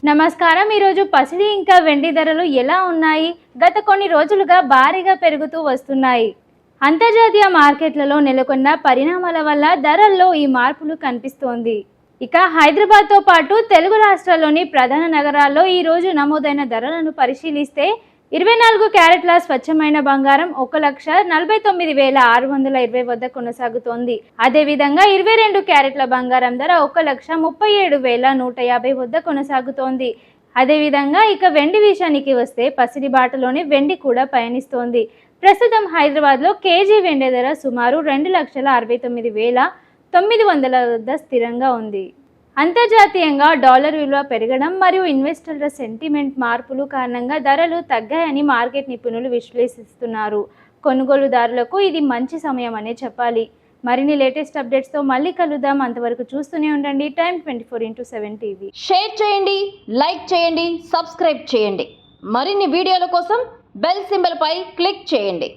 నమస్కారం. ఈరోజు పసిడి ఇంకా వెండి ధరలు ఎలా ఉన్నాయి? గత కొన్ని రోజులుగా భారీగా పెరుగుతూ వస్తున్నాయి. అంతర్జాతీయ మార్కెట్లలో నెలకొన్న పరిణామాల వల్ల ధరల్లో ఈ మార్పులు కనిపిస్తోంది. ఇక హైదరాబాద్తో పాటు తెలుగు రాష్ట్రాల్లోని ప్రధాన నగరాల్లో ఈ రోజు నమోదైన ధరలను పరిశీలిస్తే 24 క్యారెట్ల స్వచ్ఛమైన బంగారం 1,49,620 వద్ద కొనసాగుతోంది. అదేవిధంగా 22 క్యారెట్ల బంగారం ధర 1,37,150 వద్ద కొనసాగుతోంది. అదేవిధంగా ఇక వెండి విషయానికి వస్తే పసిడి బాటలోని వెండి కూడా పయనిస్తోంది. ప్రస్తుతం హైదరాబాద్లో కేజీ వెండి ధర సుమారు 2,69,900 వద్ద స్థిరంగా ఉంది. అంతర్జాతీయంగా డాలర్ విలువ పెరగడం మరియు ఇన్వెస్టర్ల సెంటిమెంట్ మార్పులు కారణంగా ధరలు తగ్గాయని మార్కెట్ నిపుణులు విశ్లేషిస్తున్నారు. కొనుగోలుదారులకు ఇది మంచి సమయం అనే చెప్పాలి. మరిన్ని లేటెస్ట్ అప్డేట్స్తో మళ్ళీ కలుద్దాం. అంతవరకు చూస్తూనే ఉండండి టైమ్ 24/7 టీవీ. షేర్ చేయండి, లైక్ చేయండి, సబ్స్క్రైబ్ చేయండి. మరిన్ని వీడియోల కోసం బెల్ సింబల్ పై క్లిక్ చేయండి.